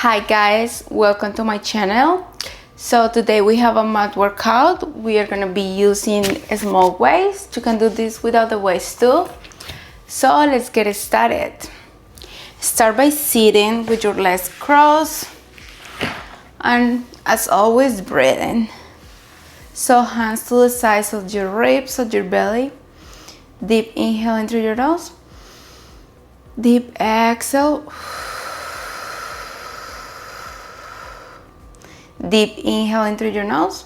Hi guys, welcome to my channel. So today we have a mat workout. We are gonna be using small weights. You can do this without the weights too. So let's get started. Start by sitting with your legs crossed and as always breathing. So hands to the sides of your ribs, of your belly. Deep inhale in through your nose. Deep exhale. Deep inhale in through your nose.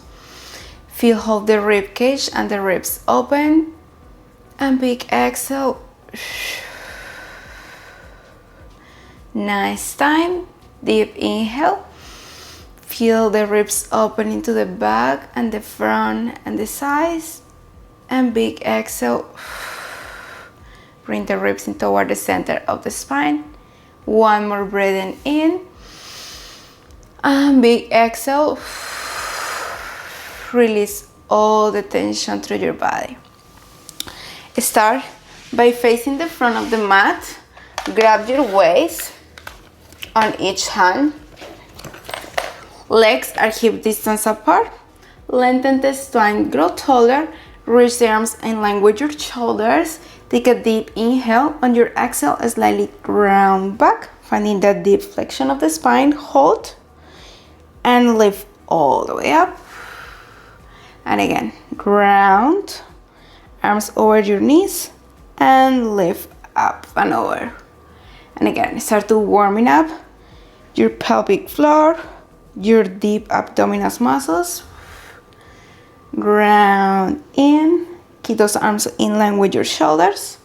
Feel hold the rib cage and the ribs open. And big exhale. Nice time. Deep inhale. Feel the ribs open into the back and the front and the sides. And big exhale. Bring the ribs in toward the center of the spine. One more breathing in. And big exhale. Release all the tension through your body. Start by facing the front of the mat. Grab your waist on each hand. Legs are hip distance apart. Lengthen the spine, grow taller. Reach the arms in line with your shoulders. Take a deep inhale. On your exhale, slightly round back. Finding that deep flexion of the spine. Hold. And lift all the way up. And again, ground. Arms over your knees. And lift up and over. And again, start to warming up your pelvic floor, your deep abdominal muscles. Ground in. Keep those arms in line with your shoulders.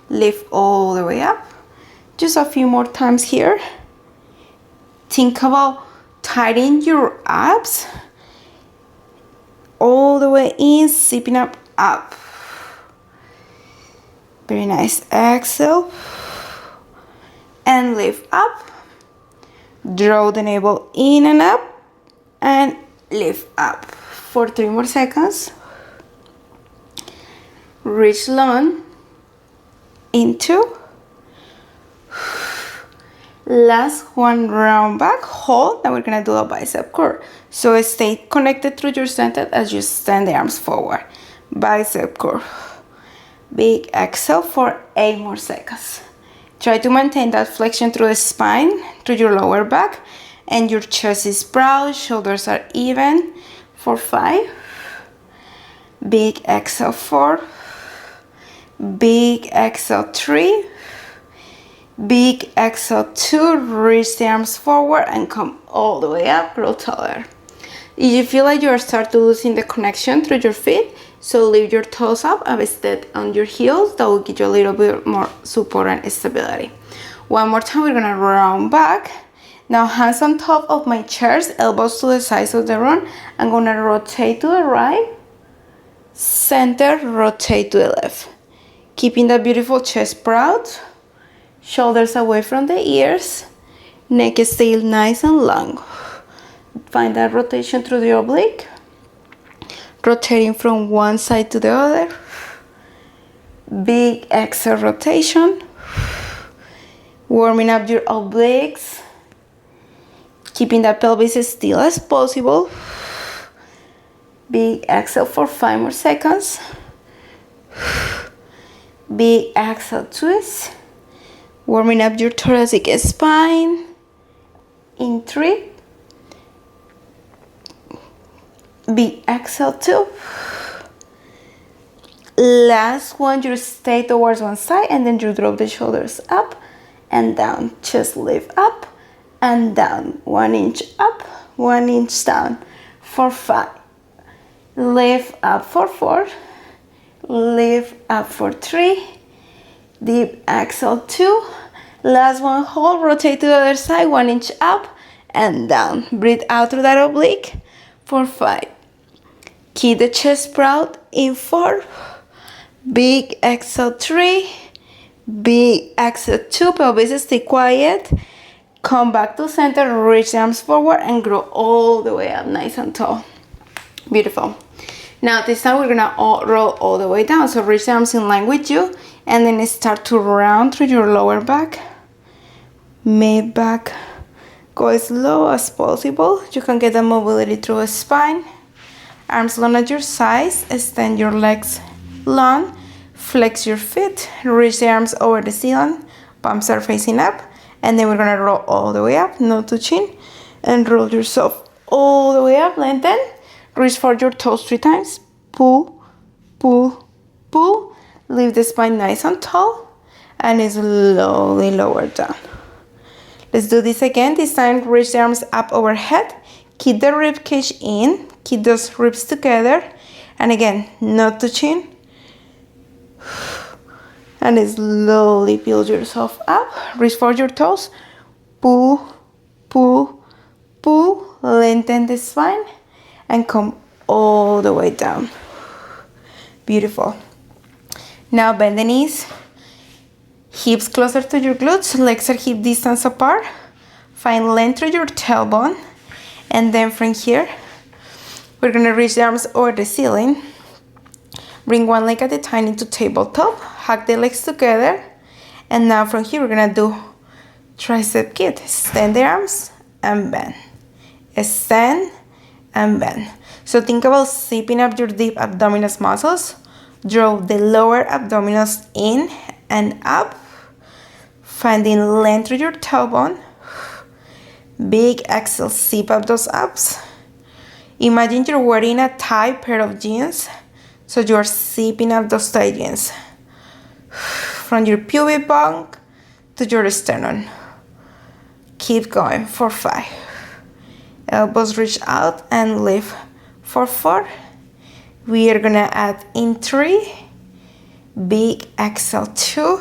Lift all the way up. Just a few more times here. Think about tightening your abs all the way in, zipping up. Very nice. Exhale. And lift up. Draw the navel in and up. And lift up. For 3 more seconds. Reach long into. Last one, round back, hold. Now we're gonna do a bicep curl. So stay connected through your center as you stand the arms forward. Bicep curl. Big exhale for 8 more seconds. Try to maintain that flexion through the spine, through your lower back, and your chest is broad, shoulders are even. For 5. Big exhale 4. Big exhale 3. Big exhale 2. Reach the arms forward and come all the way up, grow taller. If you feel like you're starting to losing the connection through your feet, so lift your toes up and step on your heels. That will give you a little bit more support and stability. One more time, we're gonna round back. Now hands on top of my chairs, elbows to the sides of the room. I'm gonna rotate to the right, center, rotate to the left. Keeping that beautiful chest proud, shoulders away from the ears, neck is still nice and long. Find that rotation through the oblique, rotating from one side to the other. Big exhale rotation, warming up your obliques. Keeping that pelvis as still as possible. Big exhale for 5 more seconds. Big exhale twist. Warming up your thoracic spine. In 3. Big exhale 2. Last one, you stay towards one side and then you drop the shoulders up and down. Just lift up and down. 1 inch up, 1 inch down. For 5. Lift up for 4. Lift up for 3. Deep exhale 2. Last one, hold, rotate to the other side, 1 inch up and down. Breathe out through that oblique for 5. Keep the chest proud in 4. Big exhale 3. Big exhale 2. Pelvis stay quiet. Come back to center, reach the arms forward and grow all the way up nice and tall. Beautiful. Now this time we're gonna roll all the way down. So reach the arms in line with you and then start to round through your lower back, mid back, Go as low as possible. You can get the mobility through a spine. Arms long at your sides. Extend your legs long. Flex your feet. Reach the arms over the ceiling. Palms are facing up. And then we're going to roll all the way up, nose to chin. And roll yourself all the way up. Lengthen. Reach for your toes 3 times. Pull, pull, pull. Leave the spine nice and tall. And slowly lower down. Let's do this again. This time, reach the arms up overhead. Keep the rib cage in. Keep those ribs together. And again, nose to chin. And slowly build yourself up. Reach for your toes. Pull, pull, pull. Lengthen the spine. And come all the way down. Beautiful. Now bend the knees. Hips closer to your glutes, legs are hip distance apart. Find length through your tailbone. And then from here, we're gonna reach the arms over the ceiling. Bring one leg at a time into tabletop. Hug the legs together. And now from here, we're gonna do tricep kick. Extend the arms and bend. Extend and bend. So think about zipping up your deep abdominal muscles. Draw the lower abdominals in and up. Finding length through your tailbone. Big exhale, zip up those abs. Imagine you're wearing a tight pair of jeans. So you are zipping up those tight jeans. From your pubic bone to your sternum. Keep going for 5. Elbows reach out and lift for 4. We are gonna add in 3. Big exhale, 2.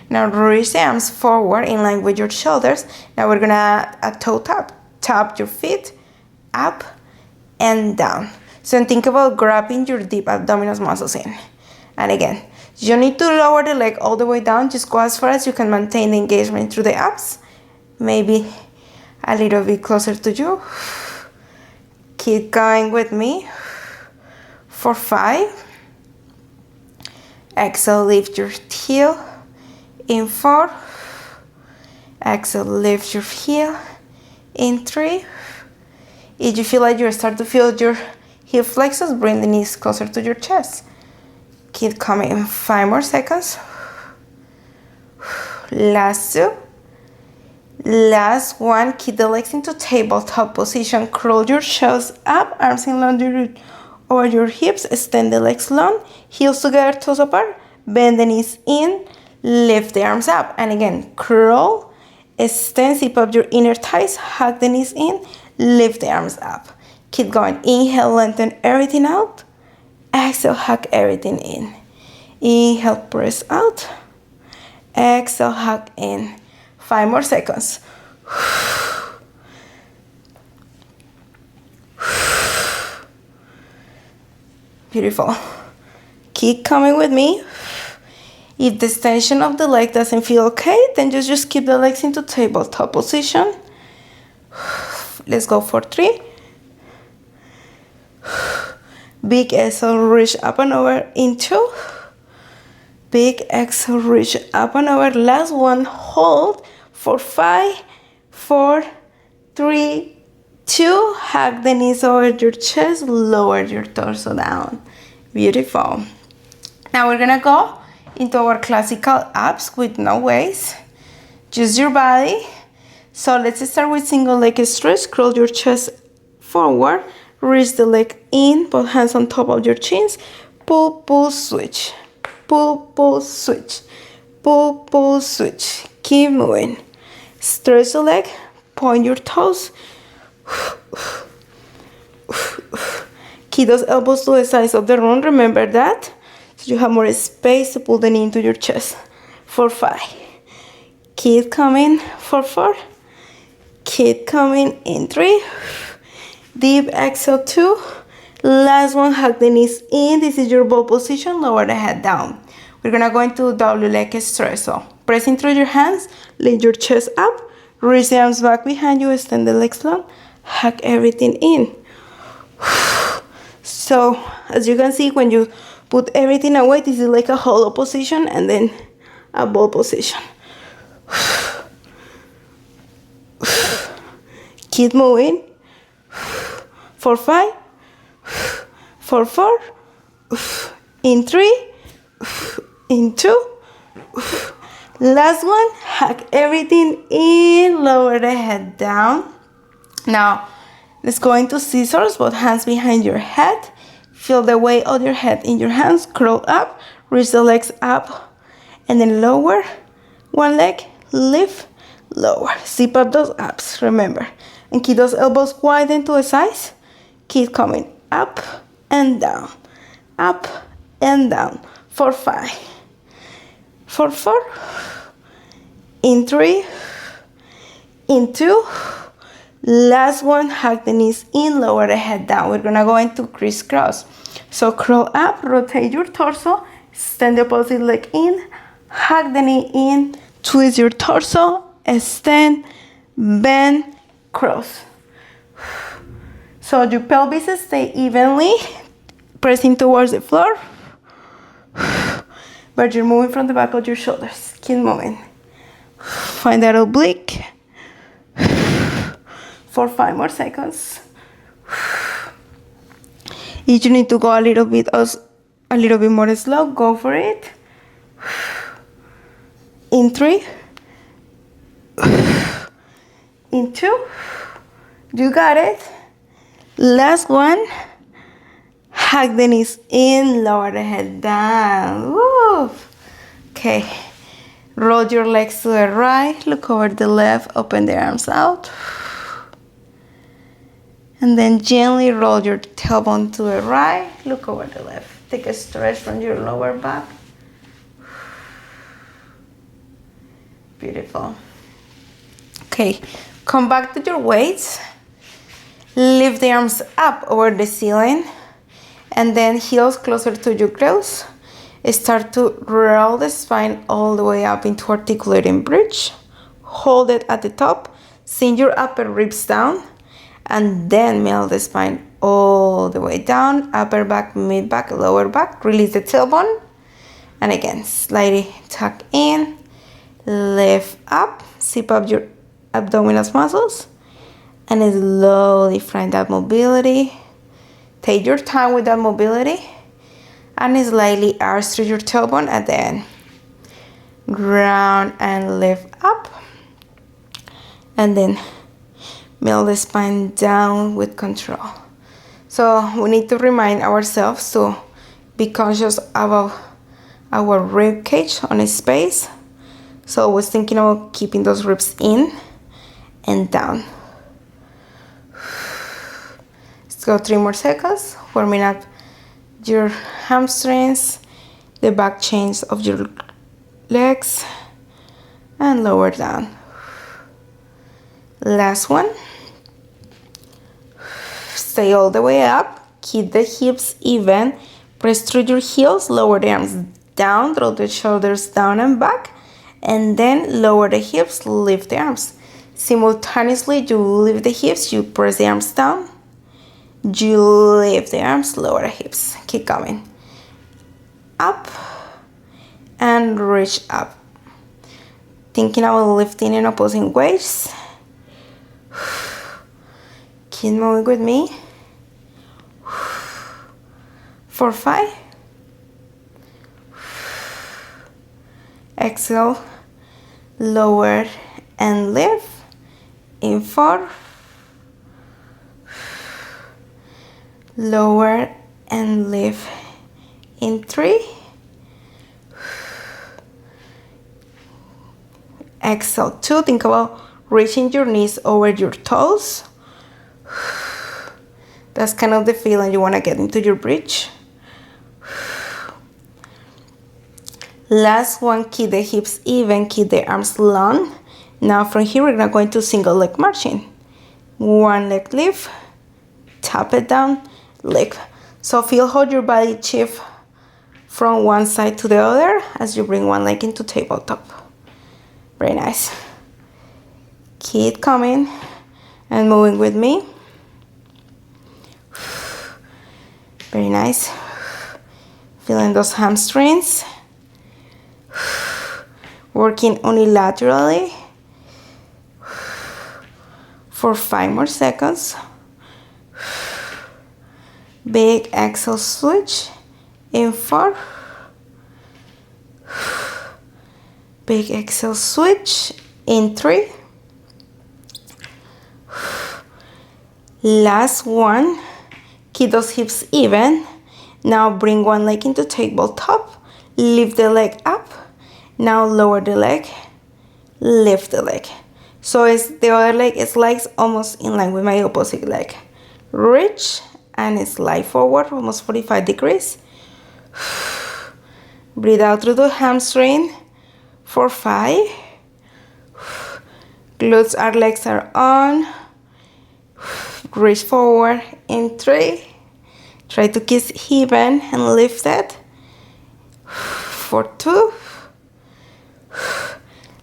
Now reach the arms forward in line with your shoulders. Now we're gonna add a toe tap. Tap your feet up and down. So think about grabbing your deep abdominal muscles in. And again, you don't need to lower the leg all the way down. Just go as far as you can maintain the engagement through the abs. Maybe a little bit closer to you. Keep going with me for 5. Exhale, lift your heel in 4. Exhale, lift your heel in 3. If you feel like you start to feel your hip flexors, bring the knees closer to your chest. Keep coming. 5 more seconds. Last 2. Last 1. Keep the legs into tabletop position. Curl your chest up. Arms in line over your hips. Extend the legs long. Heels together, toes apart. Bend the knees in. Lift the arms up. And again, curl. Extend, zip up your inner thighs. Hug the knees in. Lift the arms up. Keep going. Inhale, lengthen everything out. Exhale, hug everything in. Inhale, press out. Exhale, hug in. 5 more seconds. Beautiful. Keep coming with me. If the extension of the leg doesn't feel okay, then just keep the legs into tabletop position. Let's go for 3. Big exhale, reach up and over in 2. Big exhale, reach up and over. Last one, hold for 5, 4, 3, 2. Hug the knees over your chest, lower your torso down. Beautiful. Now we're gonna go into our classical abs with no weights, just your body. So let's start with single leg stretch. Curl your chest forward, reach the leg in, both hands on top of your chins. Pull, pull, switch. Pull, pull, switch. Pull, pull, switch. Keep moving. Stretch the leg, point your toes. Keep those elbows to the sides of the room. Remember that. So you have more space to pull the knee into your chest. For 5. Keep coming for 4. Keep coming in 3. Deep exhale 2. Last one, hug the knees in. This is your bow position. Lower the head down. We're gonna go into double leg stretch. So pressing through your hands, lift your chest up, reach the arms back behind you, extend the legs long, hug everything in. So as you can see, when you put everything away, this is like a hollow position and then a ball position. Keep moving. For 5, for 4, in 3, in 2. Last one, hug everything in, lower the head down. Now, let's go into scissors, both hands behind your head. Feel the weight of your head in your hands. Curl up, reach the legs up, and then lower. One leg, lift, lower. Zip up those abs, remember. And keep those elbows widen to the sides. Keep coming up and down, up and down. For 5, for 4, in 3, in 2. Last one, hug the knees in, lower the head down. We're gonna go into crisscross. So curl up, rotate your torso, extend the opposite leg in, hug the knee in, twist your torso, extend, bend, cross. So your pelvis stay evenly pressing towards the floor, but you're moving from the back of your shoulders. Keep moving. Find that oblique. For 5 more seconds. If you need to go a little bit more slow, go for it. In 3, in 2, you got it. Last one, hug the knees in, lower the head down. Woo. Okay, roll your legs to the right, look over the left, open the arms out. And then gently roll your tailbone to the right, look over the left. Take a stretch from your lower back. Beautiful. Okay, come back to your weights. Lift the arms up over the ceiling. And then heels closer to your glutes. Start to roll the spine all the way up into articulating bridge. Hold it at the top. Sink your upper ribs down. And then melt the spine all the way down, upper back, mid back, lower back. Release the tailbone. And again, slightly tuck in, lift up, zip up your abdominal muscles, and slowly find that mobility. Take your time with that mobility, and slightly arch through your tailbone at the end. Round and lift up, and then melt the spine down with control. So we need to remind ourselves to be conscious about our rib cage on its space. So I was thinking about keeping those ribs in and down. Let's go 3 more seconds, warming up your hamstrings, the back chains of your legs, and lower down. Last one. Stay all the way up, keep the hips even, press through your heels, lower the arms down, draw the shoulders down and back, and then lower the hips, lift the arms. Simultaneously, you lift the hips, you press the arms down, you lift the arms, lower the hips. Keep coming. Up and reach up. Thinking about lifting in opposing ways. Keep moving with me. For 5. Exhale, lower and lift. In 4. Lower and lift. In 3. Exhale, 2. Think about reaching your knees over your toes. That's kind of the feeling you want to get into your bridge. Last one, keep the hips even, keep the arms long. Now from here, we're going to go into single leg marching. One leg lift, tap it down, lift. So feel how your body shifts from one side to the other as you bring one leg into tabletop. Very nice. Keep coming and moving with me. Very nice. Feeling those hamstrings. Working unilaterally. for 5 more seconds. Big exhale, switch in 4. Big exhale, switch in 3. Last one. Keep those hips even. Now bring one leg into tabletop. Lift the leg up. Now lower the leg. Lift the leg. So it's the other leg is like almost in line with my opposite leg. Reach and slide forward almost 45 degrees. Breathe out through the hamstring for 5. Glutes, our legs are on. Reach forward in 3. Try to kiss even and lift it for 2.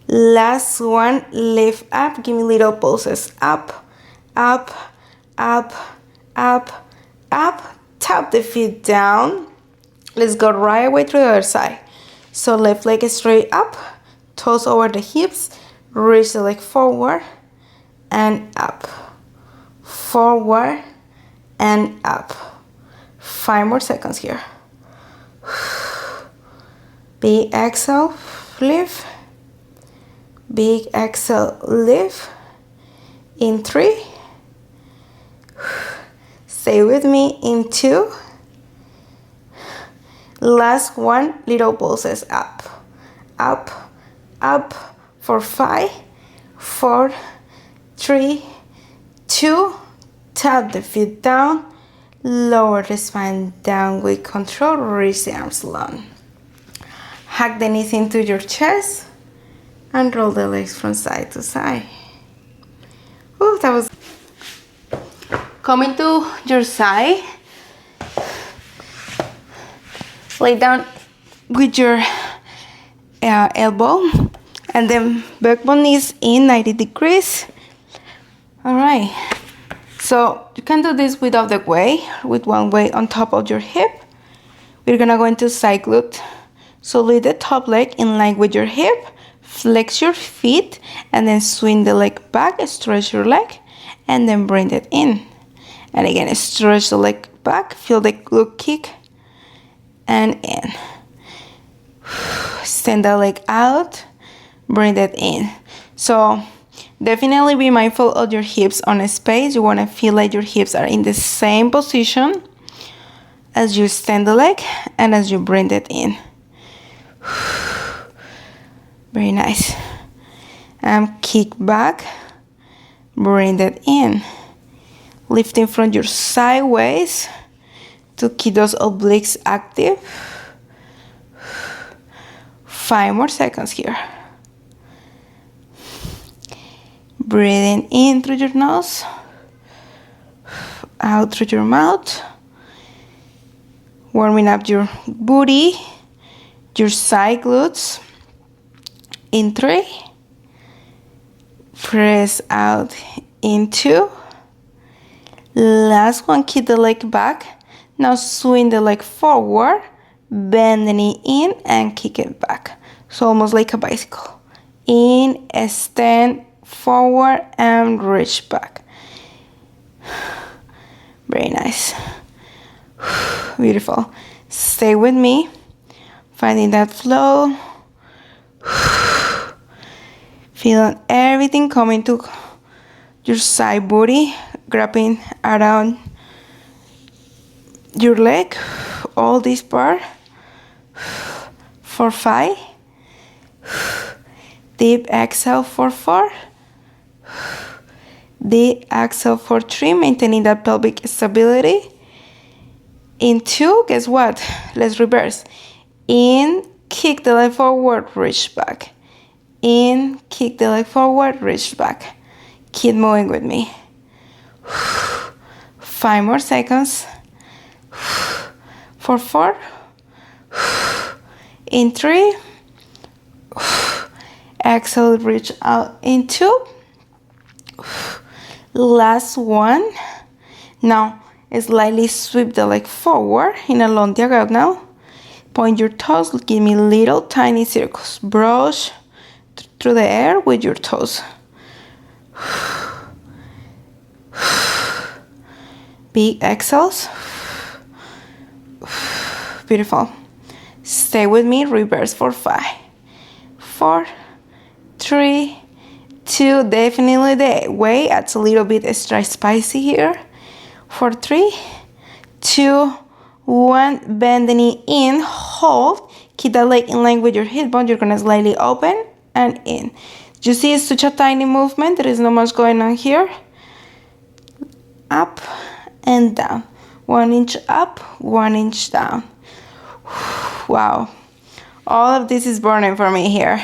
Last one, lift up. Give me little pulses. Up, up, up, up, up. Tap the feet down. Let's go right away to the other side. So left leg is straight up, toes over the hips, reach the leg forward and up. Forward and up. 5 more seconds here. Big exhale, lift. Big exhale, lift. In 3. Stay with me in 2. Last one, little pulses up, up, up for 5, 4, 3, 2. Tap the feet down, lower the spine down with control, reach the arms long. Hug the knees into your chest and roll the legs from side to side. Oh, that was coming to your side. Lay down with your elbow and then backbone is in 90 degrees. All right. So you can do this without the weight, with one weight on top of your hip. We're gonna go into side glute. So lay the top leg in line with your hip, flex your feet, and then swing the leg back, stretch your leg, and then bring it in. And again, stretch the leg back, feel the glute kick, and in. Send the leg out, bring that in. So definitely be mindful of your hips on a space. You want to feel like your hips are in the same position as you extend the leg and as you bring it in. Very nice. Kick back, bring that in. Lifting from your sideways to keep those obliques active. 5 more seconds here. Breathing in through your nose, out through your mouth. Warming up your booty, your side glutes. In 3. Press out in 2. Last one, keep the leg back. Now swing the leg forward, bend the knee in and kick it back. So almost like a bicycle. In, extend, forward and reach back. Very nice. Beautiful. Stay with me. Finding that flow. Feeling everything coming to your side body, grabbing around your leg, all this part. For 5. Deep exhale for 4. Deep exhale for 3, maintaining that pelvic stability. In 2, guess what? Let's reverse. In, kick the leg forward, reach back. In, kick the leg forward, reach back. Keep moving with me. 5 more seconds. For 4. In 3. Exhale, reach out in 2. Last one. Now, slightly sweep the leg forward in a long diagonal. Point your toes, give me little tiny circles. Brush through the air with your toes. Big exhales. Beautiful. Stay with me. Reverse for 5, 4, 3, 2. Definitely the way adds a little bit extra spicy here. 4, 3, 2, 1. Bend the knee in. Hold. Keep that leg in line with your hip bone. You're gonna slightly open and in. You see, it's such a tiny movement. There is not much going on here. Up and down. 1 inch up, 1 inch down. Wow. All of this is burning for me here.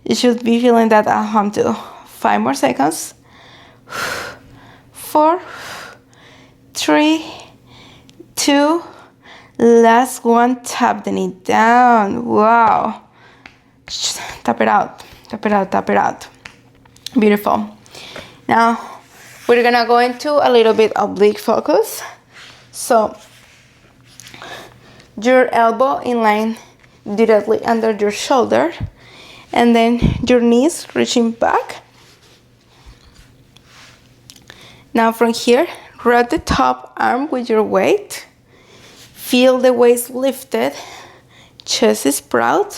You should be feeling that at home too. 5 more seconds. 4, 3, 2. Last one. Tap the knee down. Wow. Tap it out. Tap it out. Tap it out. Beautiful. Now we're gonna go into a little bit oblique focus. So your elbow in line directly under your shoulder, and then your knees reaching back. Now from here, grab the top arm with your weight. Feel the waist lifted, chest is proud.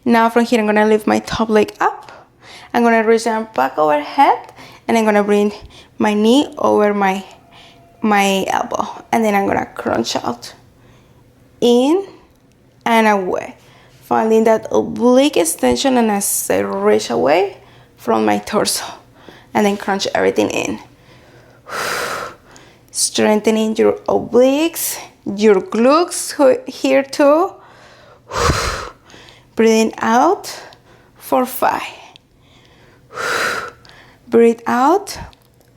Now from here, I'm gonna lift my top leg up. I'm gonna reach down back overhead, and I'm gonna bring my knee over my elbow, and then I'm gonna crunch out, in and away, finding that oblique extension, and as I reach away from my torso, and then crunch everything in. Strengthening your obliques, your glutes here too. Breathing out for 5. Breathe out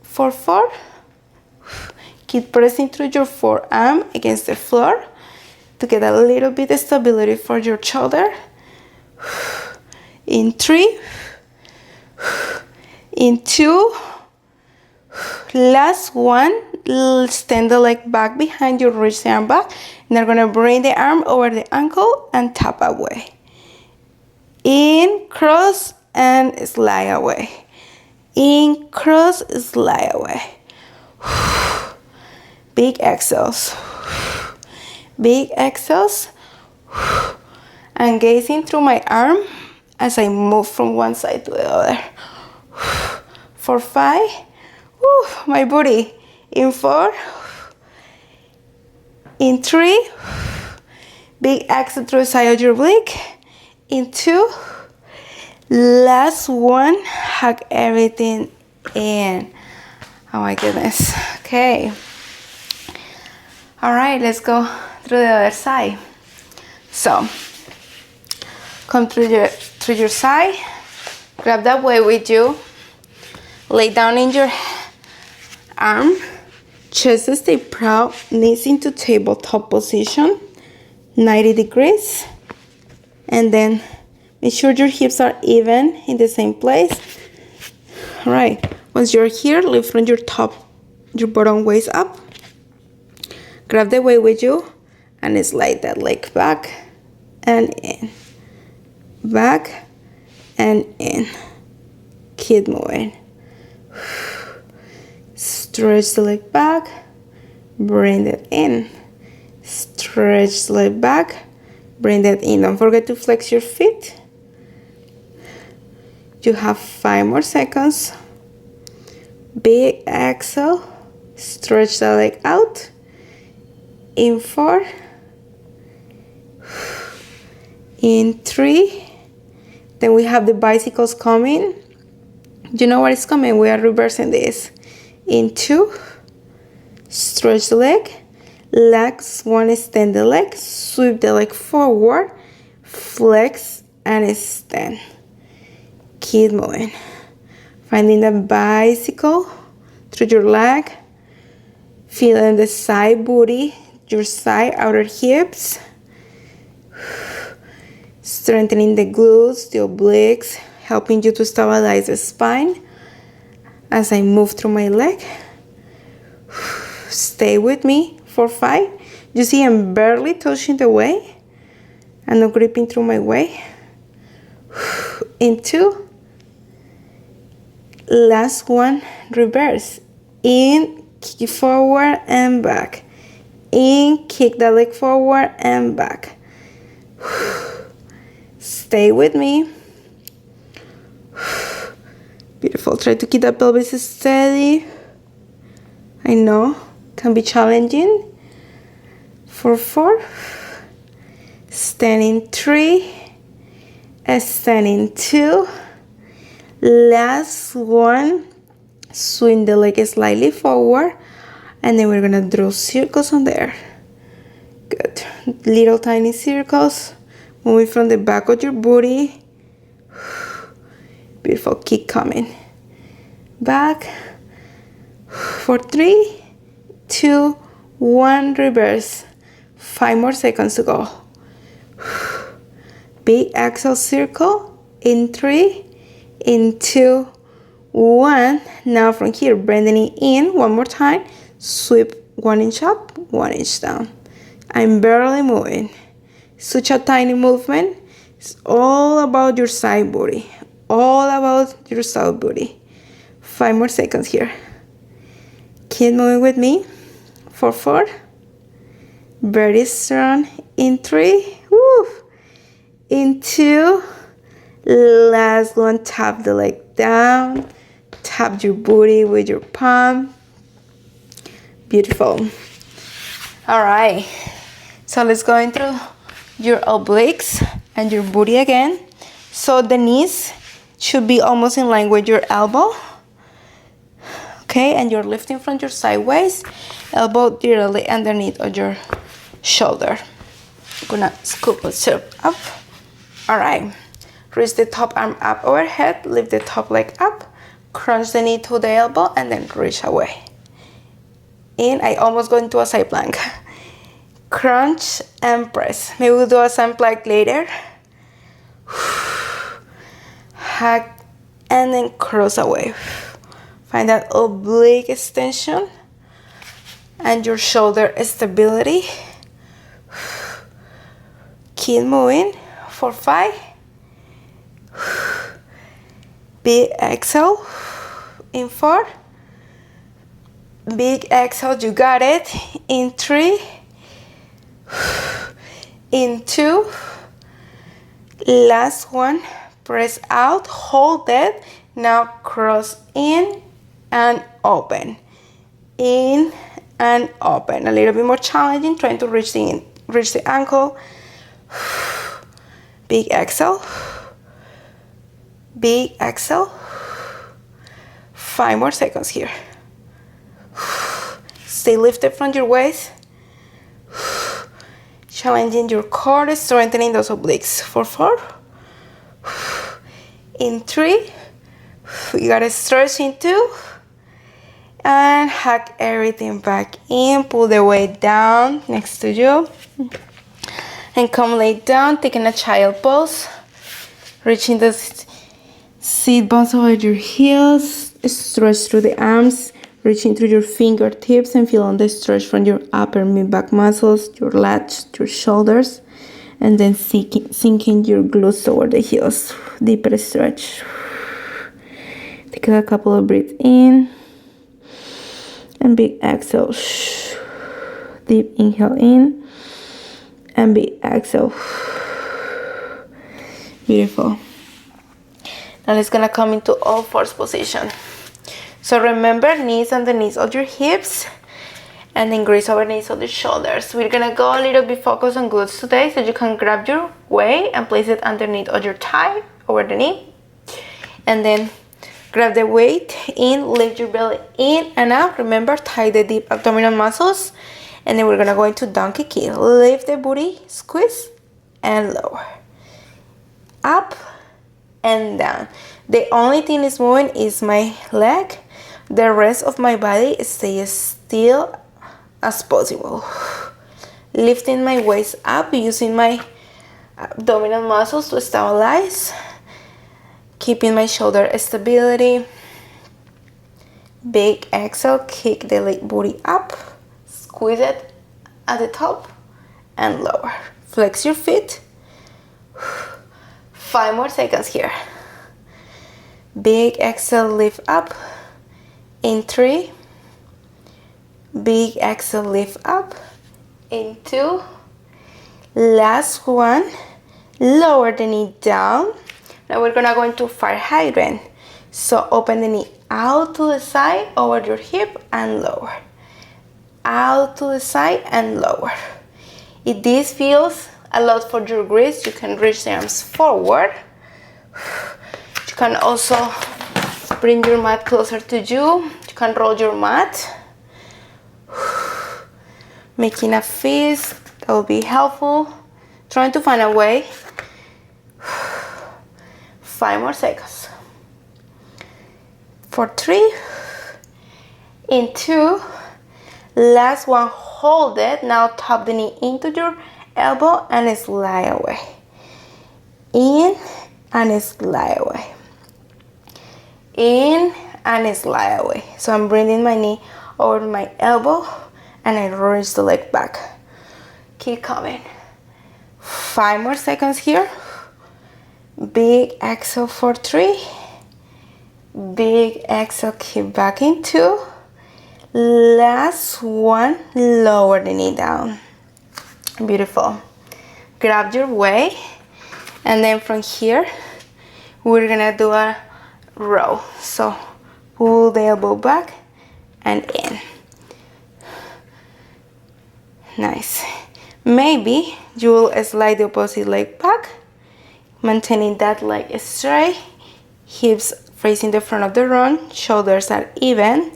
for 4. Keep pressing through your forearm against the floor to get a little bit of stability for your shoulder. In 3, in 2, last one. Stand the leg back behind you, reach the arm back, and they're gonna bring the arm over the ankle and tap away. In, cross, and slide away. In, cross, slide away. Big exhales. Big exhales. And gazing through my arm as I move from one side to the other. For 5. My booty. In 4. In 3. Big exhale through the side of your oblique. In 2. Last one. Hug everything in. Oh my goodness. Okay. All right, let's go through the other side. So, come through your side. Grab that weight with you. Lay down in your arm. Chest stay proud. Knees into tabletop position. 90 degrees. And then make sure your hips are even in the same place. All right. Once you're here, lift from your bottom waist up. Grab the weight with you and slide that leg back and in. Back and in. Keep moving. Stretch the leg back. Bring that in. Stretch the leg back. Bring that in. Don't forget to flex your feet. You have 5 more seconds. Big exhale. Stretch the leg out. In 4. In 3. Then we have the bicycles coming. You know what is coming? We are reversing this. In 2. Stretch the leg. Last one, extend the leg. Sweep the leg forward. Flex and extend. Keep moving. Finding the bicycle through your leg. Feeling the side booty, your side outer hips. Strengthening the glutes, the obliques, helping you to stabilize the spine as I move through my leg. Stay with me for 5. You see I'm barely touching the way. I'm not gripping through my way. In 2. Last one, reverse. In, kick it forward and back. In, kick that leg forward and back. Stay with me. Beautiful. Try to keep that pelvis steady. I know, can be challenging. For 4. Standing 3. Standing 2. Last one. Swing the leg slightly forward. And then we're gonna draw circles on there. Good. Little tiny circles. Moving from the back of your booty. Beautiful. Keep coming. Back. For 3, 2, 1. Reverse. 5 more seconds to go. Big exhale circle. In 3, in 2, 1. Now from here, bending it in one more time. Sweep 1 inch up, 1 inch down. I'm barely moving. Such a tiny movement. It's all about your side body. All about your side body. 5 more seconds here. Keep moving with me. For 4. Very strong. In 3. Woo. In 2. Last one. Tap the leg down. Tap your booty with your palm. Beautiful. All right. So let's go into your obliques and your booty again. So the knees should be almost in line with your elbow. Okay, and you're lifting from your sideways, elbow directly underneath of your shoulder. I'm gonna scoop myself up. All right. Reach the top arm up overhead, lift the top leg up, crunch the knee to the elbow, and then reach away. In, I almost go into a side plank. Crunch and press. Maybe we'll do a side plank later. Hack and then cross away. Find that oblique extension and your shoulder stability. Keep moving for 5. Big exhale in 4. Big exhale, you got it. In 3. In 2. Last one. Press out, hold it. Now cross in and open. In and open. A little bit more challenging, trying to reach the ankle. Big exhale. Big exhale. 5 more seconds here. Stay lifted from your waist. Challenging your core, strengthening those obliques. For 4. In 3. You gotta stretch in 2. And hack everything back in. Pull the weight down next to you. And come lay down, taking a child pose. Reaching the seat bones over your heels. Stretch through the arms. Reaching through your fingertips and feeling the stretch from your upper mid-back muscles, your lats, your shoulders. And then sinking your glutes toward the heels. Deeper stretch. Take a couple of breaths in. And big exhale. Deep inhale in. And big exhale. Beautiful. Now it's gonna come into all fours position. So remember, knees underneath of your hips. And then grace over knees of the shoulders. We're gonna go a little bit focused on glutes today, so you can grab your weight and place it underneath of your thigh, over the knee. And then grab the weight in, lift your belly in and out. Remember, tie the deep abdominal muscles. And then we're gonna go into donkey kick. Lift the booty, squeeze, and lower. Up and down. The only thing is moving is my leg. The rest of my body stays still as possible. Lifting my waist up, using my abdominal muscles to stabilize. Keeping my shoulder stability. Big exhale, kick the booty up. Squeeze it at the top and lower. Flex your feet. 5 more seconds here. Big exhale, lift up. In 3. Big exhale, lift up. In 2. Last one. Lower the knee down. Now we're gonna go into fire hydrant. So open the knee out to the side, over your hip, and lower. Out to the side and lower. If this feels a lot for your wrist, you can reach the arms forward. You can also bring your mat closer to you. You can roll your mat. Making a fist, that will be helpful. Trying to find a way. 5 more seconds. For 3. In 2. Last one, hold it. Now tap the knee into your elbow and slide away. In and slide away. In and slide away. So I'm bringing my knee over my elbow and I reach the leg back. Keep coming. 5 more seconds here. Big exhale for 3. Big exhale, keep back in 2. Last one, lower the knee down. Beautiful. Grab your way, and then from here, we're gonna do a row. So pull the elbow back and in. Nice. Maybe you will slide the opposite leg back, maintaining that leg straight, hips facing the front of the run, shoulders are even.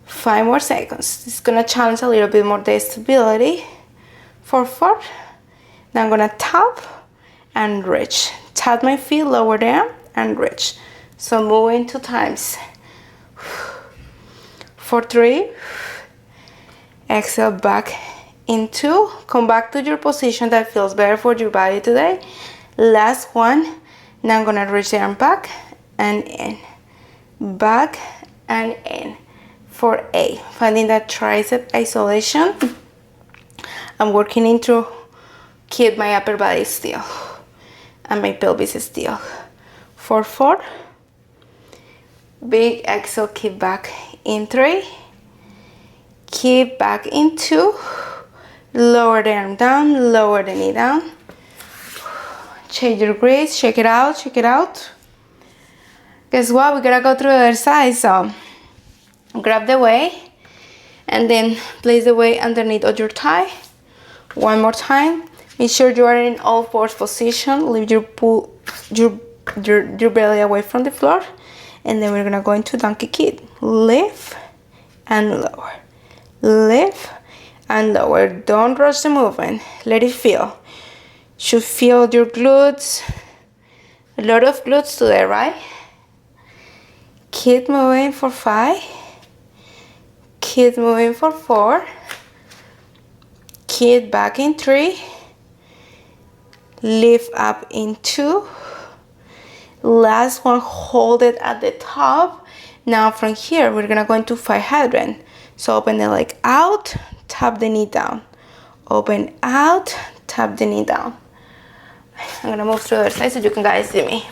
5 more seconds. It's gonna challenge a little bit more the stability. For 4. Now I'm gonna tap and reach. Tap my feet, lower them, and reach. So moving 2 times. For 3. Exhale back in 2. Come back to your position that feels better for your body today. Last one. Now I'm gonna reach the arm back and in. Back and in. For 8, finding that tricep isolation. I'm working into keep my upper body still and my pelvis still. For 4, big exhale, keep back in 3, keep back in 2, lower the arm down, lower the knee down. Change your grades, check it out, check it out. Guess what? We gotta go through the other side, so grab the weight and then place the weight underneath of your thigh. One more time. Make sure you are in all fours position. Leave your belly away from the floor. And then we're gonna go into donkey kick. Lift and lower. Lift and lower. Don't rush the movement. Let it feel. Should feel your glutes. A lot of glutes today, right? Keep moving for 5. Keep moving for 4. Keep back in 3. Lift up in 2. Last one, hold it at the top. Now from here, we're gonna go into fire hydrant. So open the leg out, tap the knee down. Open out, tap the knee down. I'm gonna move to the other side so you can guys see me.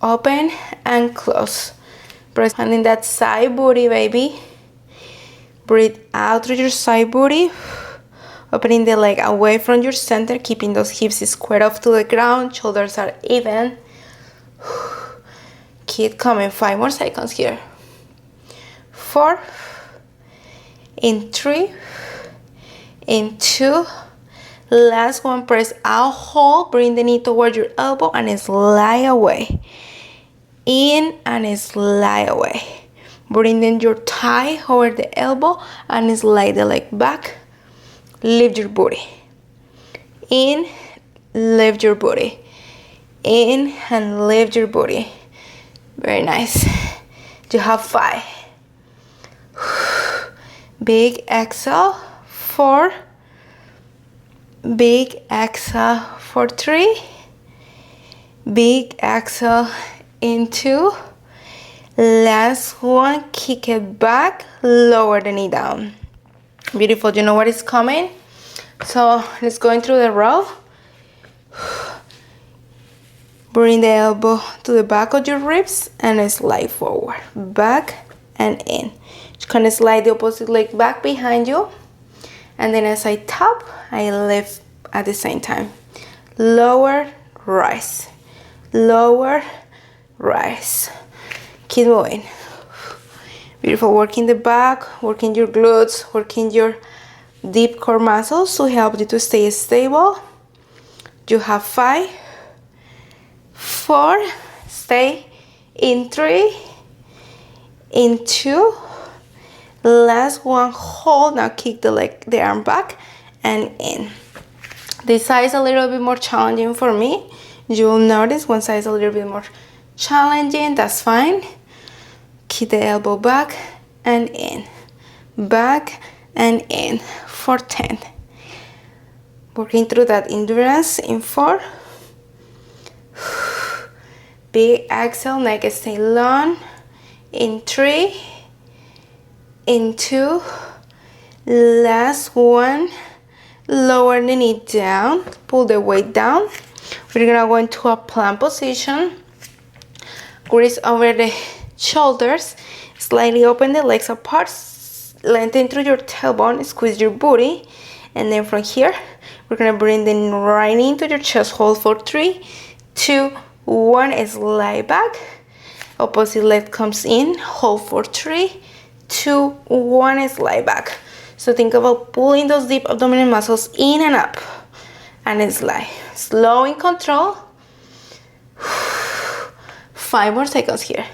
Open and close. Press hand in that side booty, baby. Breathe out through your side booty. Opening the leg away from your center, keeping those hips squared off to the ground. Shoulders are even. Keep coming. 5 more seconds here. 4. In 3. In 2. Last one, press out, hold. Bring the knee toward your elbow and slide away. In and slide away. Bring in your thigh over the elbow and slide the leg back. Lift your booty. In, lift your booty. In and lift your booty. Very nice. You have 5. Big exhale. 4. Big exhale for 3. Big exhale in 2. Last one, kick it back, lower the knee down. Beautiful. You know what is coming? So let's go in through the row. Bring the elbow to the back of your ribs and slide forward, back and in. You can slide the opposite leg back behind you, and then as I tap, I lift at the same time. Lower, rise, lower, rise. Keep moving. Beautiful. Working the back, working your glutes, working your deep core muscles to help you to stay stable. You have 5, 4, stay in 3, in 2, last one, hold. Now kick the arm back and in. This side is a little bit more challenging for me. You'll notice one side is a little bit more challenging, that's fine. Keep the elbow back and in, back and in for 10. Working through that endurance in 4. Big exhale, neck stay long. In 3, in 2, last one. Lower the knee down, pull the weight down. We're gonna go into a plank position. Squeeze over the shoulders, slightly open the legs apart, lengthen through your tailbone, squeeze your booty, and then from here, we're gonna bring the right knee into your chest, hold for 3, 2, 1, slide back. Opposite leg comes in, hold for 3, 2, 1, slide back. So think about pulling those deep abdominal muscles in and up, and slide. Slow in control. 5 more seconds here.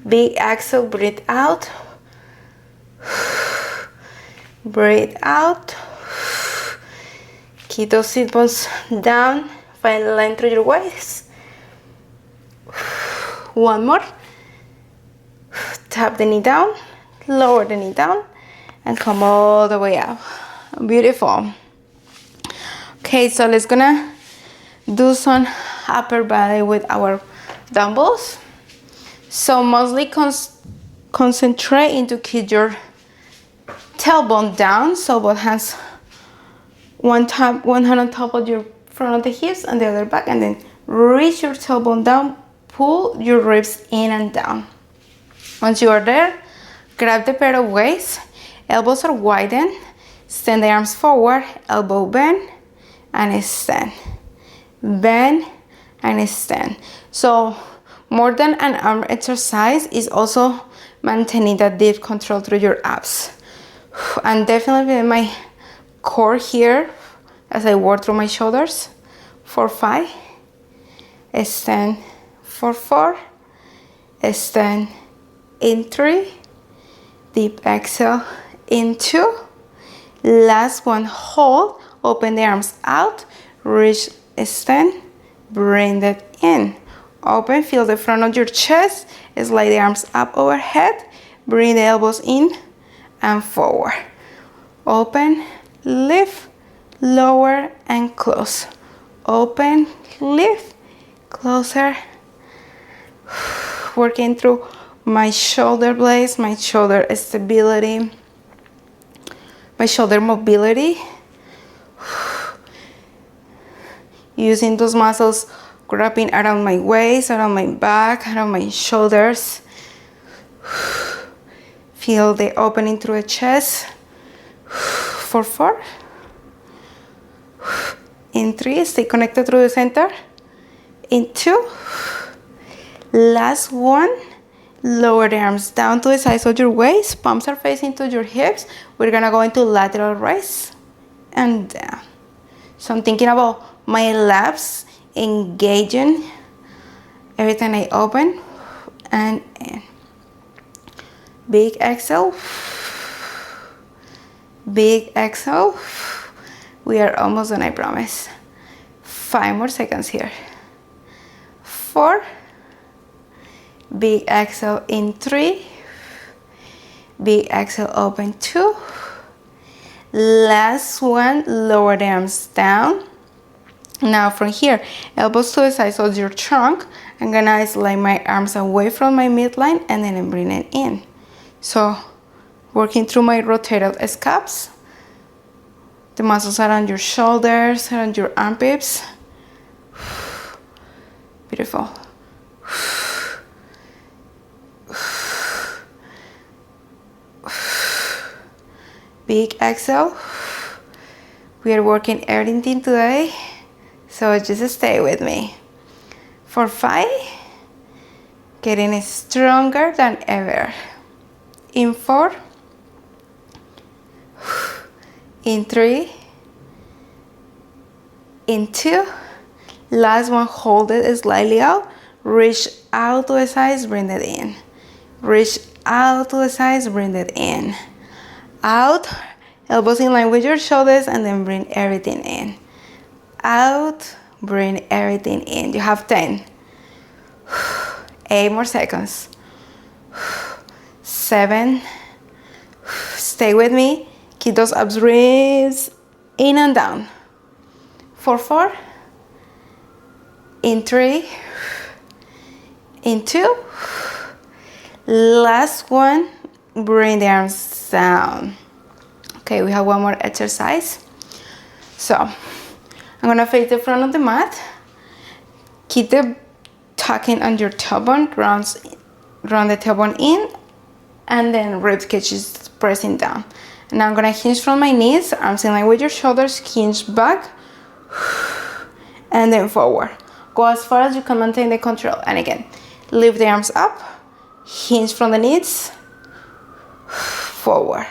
Big exhale, breathe out. Breathe out. Keep those sit bones down. Find the line through your waist. One more. Tap the knee down. Lower the knee down. And come all the way up. Beautiful. Okay, so let's gonna do some upper body with our dumbbells. So mostly concentrate into keep your tailbone down. So both hands, one hand on top of your front of the hips and the other back, and then reach your tailbone down, pull your ribs in and down. Once you are there, grab the pair of weights, elbows are widened, stand the arms forward, elbow bend, and stand. Bend and stand. So more than an arm exercise is also maintaining that deep control through your abs. And definitely my core here as I work through my shoulders. For 5, stand. For 4, stand. In 3, deep exhale. In 2, last one, hold, open the arms out, reach, stand, bring that in. Open, feel the front of your chest, slide the arms up overhead, bring the elbows in and forward. Open, lift, lower and close. Open, lift, closer. Working through my shoulder blades, my shoulder stability, my shoulder mobility. Using those muscles, grabbing around my waist, around my back, around my shoulders. Feel the opening through the chest. For 4. In 3, stay connected through the center. In 2, last one, lower the arms down to the sides of your waist, palms are facing to your hips. We're gonna go into lateral raise and down. So I'm thinking about my lats engaging every time I open and in. Big exhale. Big exhale. We are almost done, I promise. 5 more seconds here. 4. Big exhale in 3. Big exhale, open 2. Last one, lower the arms down. Now from here, elbows to the sides of your trunk. I'm gonna slide my arms away from my midline and then I'm bringing it in. So working through my rotated scaps. The muscles around your shoulders, around your armpits. Beautiful. Big exhale. We are working everything today, so just stay with me. For 5, getting stronger than ever. In 4, in 3, in 2, last one, hold it slightly out, reach out to the sides, bring it in, reach out to the sides, bring it in, out, elbows in line with your shoulders, and then bring everything in, out, bring everything in. You have 10, 8 more seconds, 7, stay with me, keep those abs raised, in and down, for 4, in 3, in 2, last one, bring the arms down. Okay, we have one more exercise. So, I'm gonna face the front of the mat, keep the tucking on your tailbone, round the tailbone in, and then rib cage is pressing down. And now I'm gonna hinge from my knees, arms in line with your shoulders, hinge back, and then forward. Go as far as you can maintain the control. And again, lift the arms up, hinge from the knees, forward.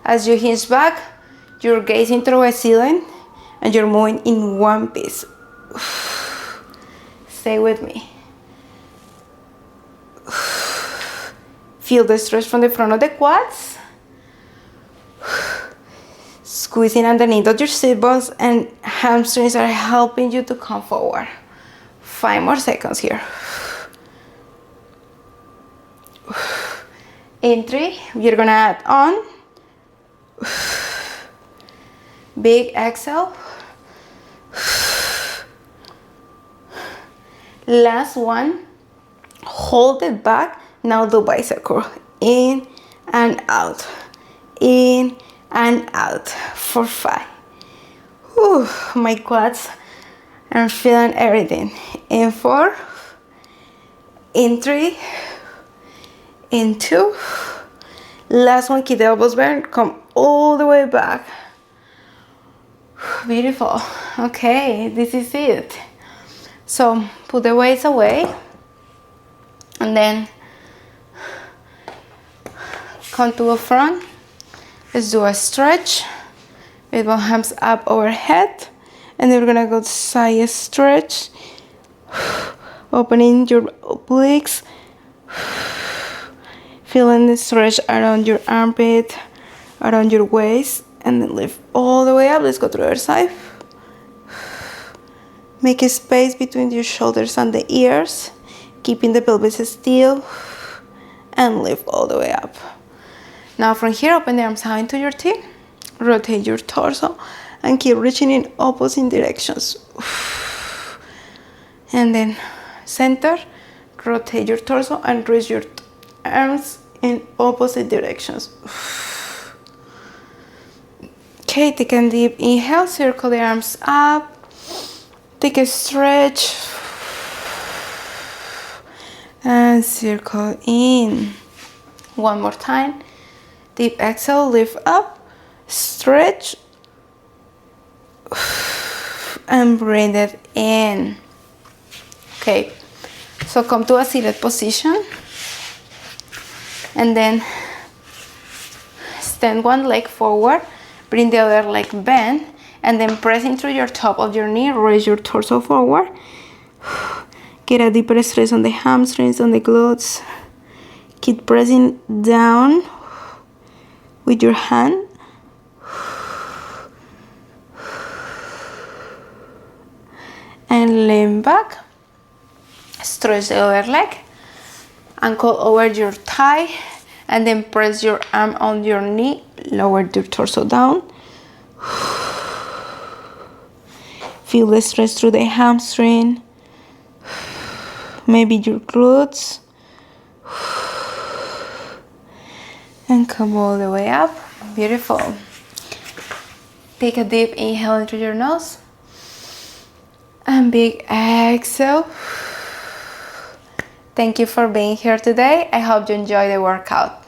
As you hinge back, you're gazing through a ceiling and you're moving in one piece. Stay with me. Feel the stretch from the front of the quads. Squeezing underneath of your sit bones, and hamstrings are helping you to come forward. 5 more seconds here. In 3, you're gonna add on. Big exhale. Last one. Hold it back. Now do bicep curl. In and out. In and out. For 5. Whew, my quads. I'm feeling everything. In 4. In 3. In 2. Last one, keep the elbows bent, come all the way back. Beautiful. Okay, this is it. So put the weights away and then come to the front. Let's do a stretch with both hands up overhead, and then we're gonna go side stretch, opening your obliques, feeling the stretch around your armpit, around your waist, and then lift all the way up. Let's go to the other side. Make a space between your shoulders and the ears, keeping the pelvis still, and lift all the way up. Now from here, open the arms high into your teeth, rotate your torso, and keep reaching in opposite directions. And then center, rotate your torso, and reach your arms in opposite directions. Okay, take a deep inhale, circle the arms up, take a stretch, and circle in. One more time, deep exhale, lift up, stretch, and bring it in. Okay, so come to a seated position. And then stand one leg forward, bring the other leg bent, and then pressing through your top of your knee, raise your torso forward. Get a deeper stretch on the hamstrings, on the glutes. Keep pressing down with your hand. And lean back. Stretch the other leg. Ankle over your thigh, and then press your arm on your knee, lower your torso down. Feel the stretch through the hamstring, maybe your glutes, and come all the way up. Beautiful. Take a deep inhale into your nose, and big exhale. Thank you for being here today. I hope you enjoy the workout.